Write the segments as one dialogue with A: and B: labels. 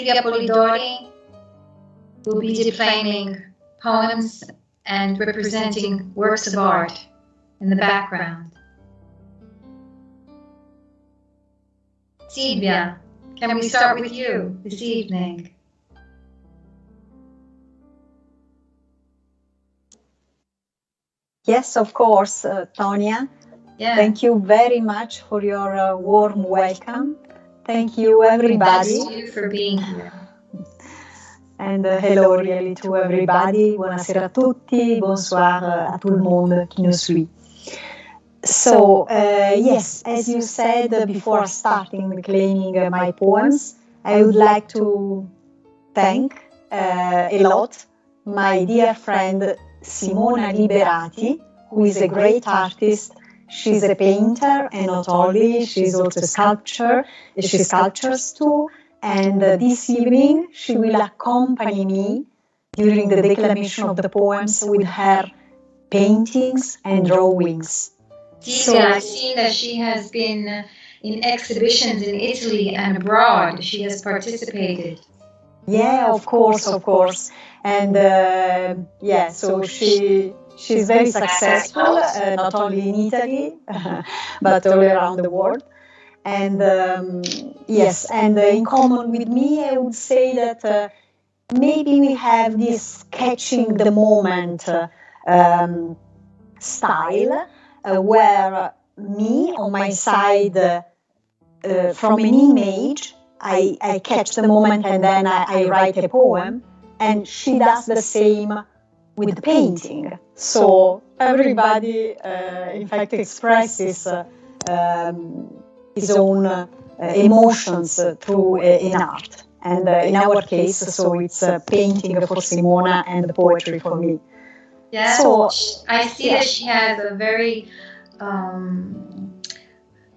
A: Silvia Polidori will be declaiming poems and representing works of art in the background. Silvia, can we start with you this evening?
B: Yes, of course, Tonia.
A: Yeah.
B: Thank you very much for your warm welcome. Thank you, everybody.
A: Thanks to you for being here.
B: And hello really to everybody. Buonasera a tutti. Bonsoir à tout le monde qui nous suit. So, yes, as you said before starting declaiming my poems, I would like to thank a lot my dear friend Simona Liberati, who is a great artist. She's a painter, and not only, she's also a sculptor. She sculptures too. And this evening, she will accompany me during the declamation of the poems with her paintings and drawings.
A: Silvia, I've seen that she has been in exhibitions in Italy and abroad. She has participated.
B: Yeah, of course. And so she's very successful, not only in Italy, but all around the world. And and in common with me, I would say that maybe we have this catching the moment style, where me on my side, from an image, I catch the moment and then I write a poem, and she does the same with the painting. So everybody, in fact, expresses his own emotions through in art. And in our case, so it's painting for Simona and poetry for me.
A: Yeah, so I see that she has a very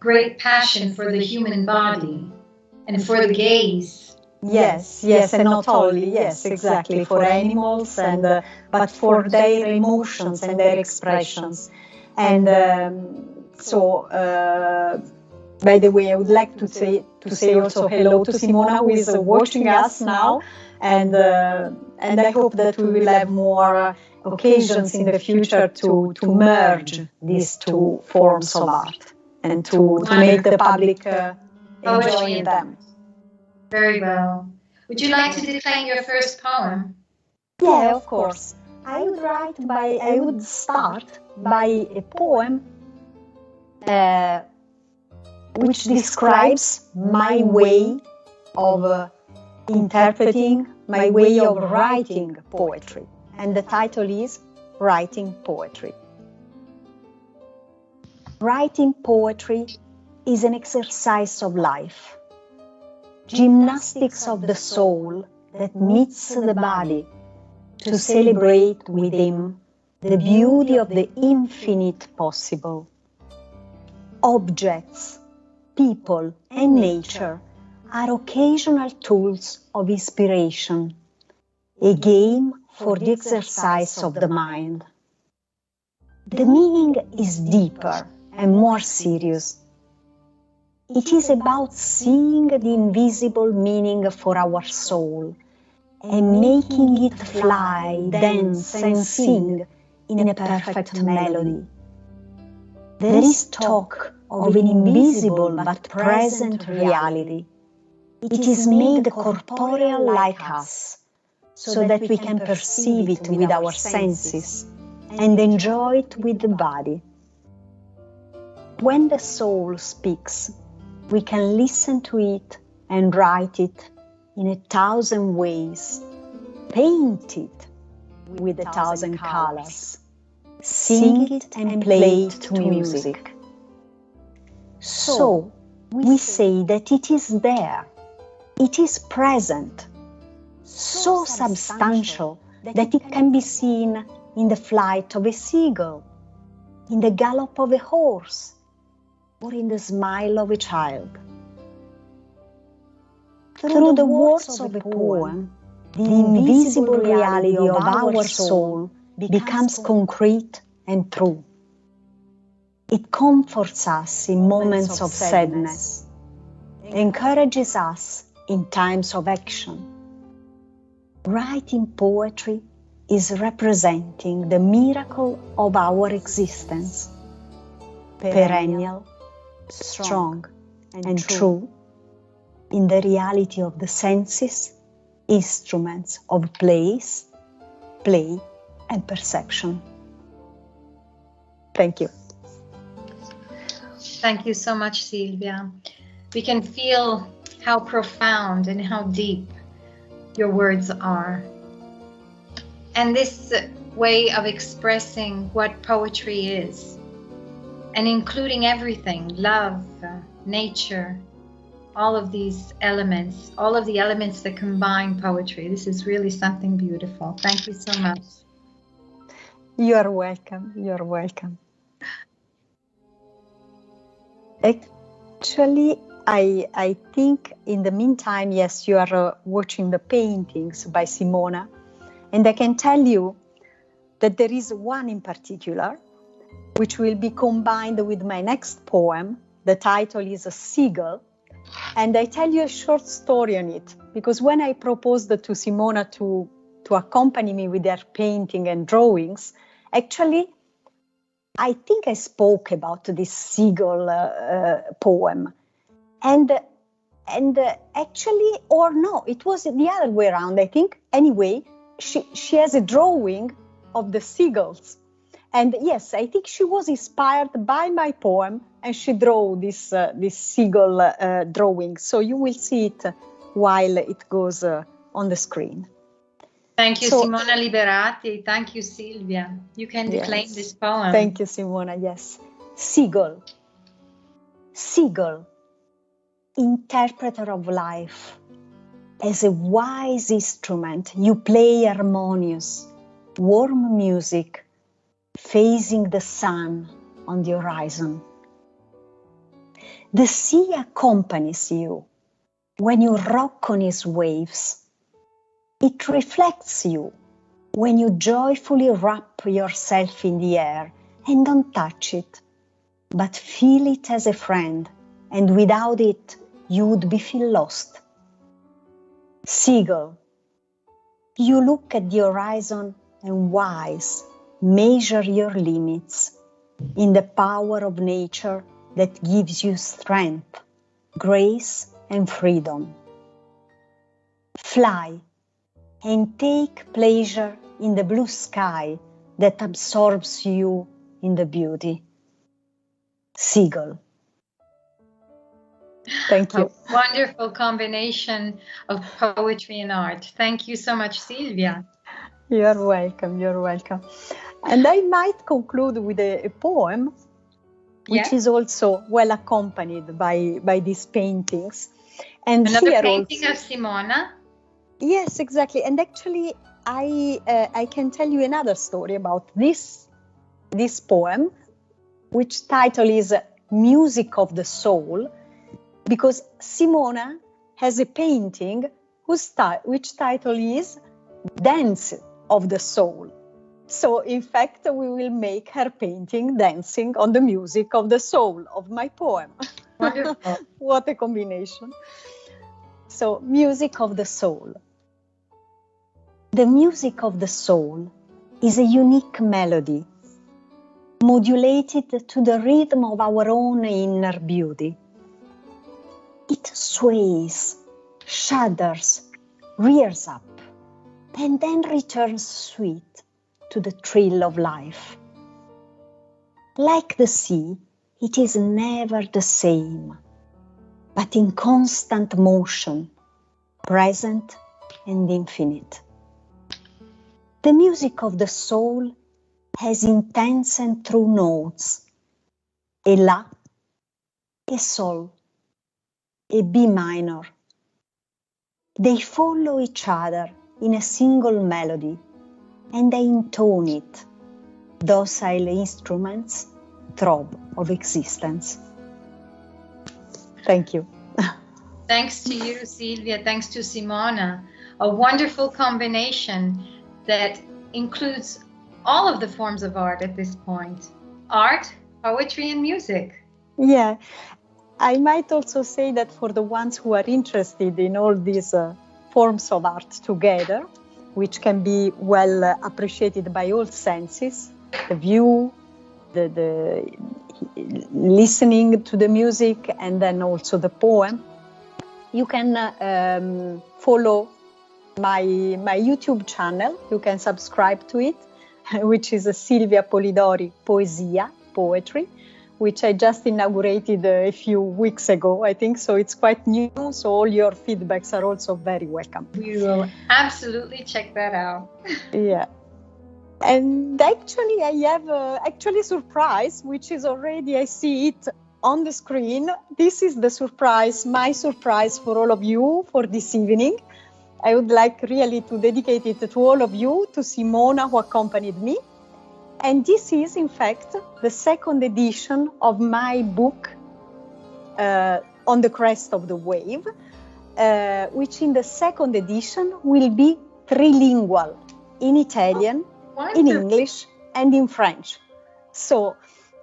A: great passion for the human body and for the gaze.
B: Yes, and not only, yes, exactly, for animals, and but for their emotions and their expressions. And by the way, I would like to say also hello to Simona, who is watching us now, and I hope that we will have more occasions in the future to merge these two forms of art and to make the public enjoy them.
A: Very well. Would you like to declaim your first poem?
B: Yeah, of course. I would start by a poem which describes my way of interpreting, my way of writing poetry. And the title is Writing Poetry. Writing poetry is an exercise of life, gymnastics of the soul that meets the body to celebrate with him the beauty of the infinite possible. Objects, people, and nature are occasional tools of inspiration, a game for the exercise of the mind. The meaning is deeper and more serious. It is about seeing the invisible meaning for our soul and making it fly, dance, and sing in a perfect melody. There is talk of an invisible but present reality. It is made corporeal like us, so that we can perceive it with our senses and enjoy it with the body. When the soul speaks, we can listen to it and write it in 1,000 ways, paint it with 1,000 colors, sing it and play it to music. So, we say that it is there, it is present, so substantial that it can be seen in the flight of a seagull, in the gallop of a horse, or in the smile of a child. Through the words of a poem, the invisible reality of our soul becomes concrete and true. It comforts us in moments of sadness, encourages us in times of action. Writing poetry is representing the miracle of our existence, perennial, strong, and true, in the reality of the senses, instruments of place, play, and perception. Thank you.
A: Thank you so much, Silvia. We can feel how profound and how deep your words are. And this way of expressing what poetry is, and including everything, love, nature, all of these elements, all of the elements that combine poetry. This is really something beautiful. Thank you so much.
B: You are welcome. You are welcome. Actually, I think in the meantime, yes, you are watching the paintings by Simona. And I can tell you that there is one in particular, which will be combined with my next poem. The title is A Seagull. And I tell you a short story on it, because when I proposed to Simona to accompany me with her painting and drawings, actually, I think I spoke about this seagull poem. And actually, or no, it was the other way around, I think. Anyway, she has a drawing of the seagulls. And yes, I think she was inspired by my poem, and she drew this seagull drawing. So you will see it while it goes on the screen.
A: Thank you, Simona Liberati. Thank you, Silvia. You can declaim this poem.
B: Thank you, Simona. Yes. Seagull. Seagull, interpreter of life. As a wise instrument, you play harmonious, warm music, facing the sun on the horizon. The sea accompanies you when you rock on its waves. It reflects you when you joyfully wrap yourself in the air and don't touch it, but feel it as a friend, and without it, you would feel lost. Seagull, you look at the horizon and wise, measure your limits in the power of nature that gives you strength, grace, and freedom. Fly and take pleasure in the blue sky that absorbs you in the beauty. Seagull. Thank you.
A: A wonderful combination of poetry and art. Thank you so much, Silvia.
B: You're welcome. You're welcome. And I might conclude with a poem, which is also well accompanied by these paintings. And
A: another
B: here
A: painting
B: also,
A: of Simona.
B: Yes, exactly. And actually, I can tell you another story about this poem, which title is Music of the Soul, because Simona has a painting which title is Dance of the Soul. So, in fact, we will make her painting dancing on the music of the soul of my poem.
A: Wonderful.
B: What a combination. So, Music of the Soul. The music of the soul is a unique melody, modulated to the rhythm of our own inner beauty. It sways, shudders, rears up, and then returns sweet to the thrill of life. Like the sea, it is never the same, but in constant motion, present and infinite. The music of the soul has intense and true notes, a La, a Sol, a B minor. They follow each other in a single melody, and they intone it, docile instruments, throb of existence. Thank you.
A: Thanks to you, Silvia. Thanks to Simona. A wonderful combination that includes all of the forms of art at this point. Art, poetry, and music.
B: Yeah. I might also say that for the ones who are interested in all these forms of art together, which can be well appreciated by all senses, the view, the listening to the music, and then also the poem, you can follow my YouTube channel. You can subscribe to it, which is Silvia Polidori Poesia-Poetry, which I just inaugurated a few weeks ago, I think. So it's quite new. So all your feedbacks are also very welcome.
A: We will absolutely check that out.
B: Yeah. And actually, I have a surprise, which is already, I see it on the screen. This is the surprise, my surprise for all of you for this evening. I would like really to dedicate it to all of you, to Simona, who accompanied me. And this is, in fact, the second edition of my book, On the Crest of the Wave, which in the second edition will be trilingual, in Italian, in English, and in French. So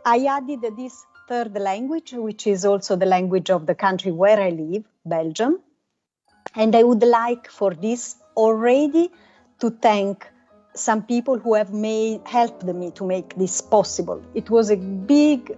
B: I added this third language, which is also the language of the country where I live, Belgium. And I would like for this already to thank some people who have helped me to make this possible. It was a big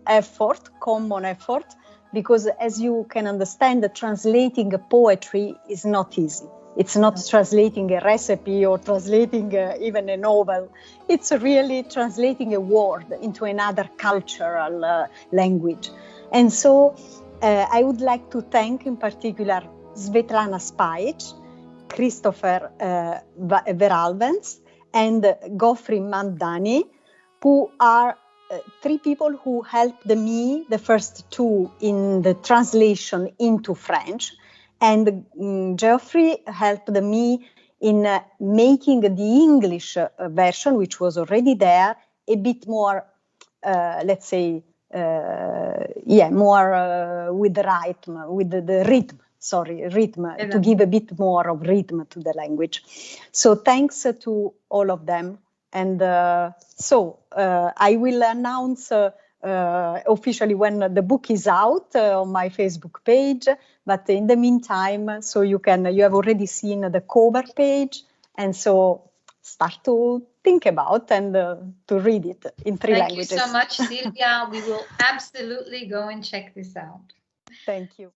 B: effort, common effort, because as you can understand, translating a poetry is not easy. It's not translating a recipe or translating even a novel. It's really translating a word into another cultural language. And so I would like to thank in particular Svetlana Spajic, Christopher Veralvens, and Gofri Mandani, who are three people who helped me, the first two, in the translation into French. And Geoffrey helped me in making the English version, which was already there, a bit more, let's say, more with the rhythm, with the rhythm. To give a bit more of rhythm to the language. So thanks to all of them. And I will announce officially when the book is out on my Facebook page. But in the meantime, so you have already seen the cover page. And so start to think about and to read it in three languages.
A: Thank you so much, Silvia. We will absolutely go and check this out.
B: Thank you.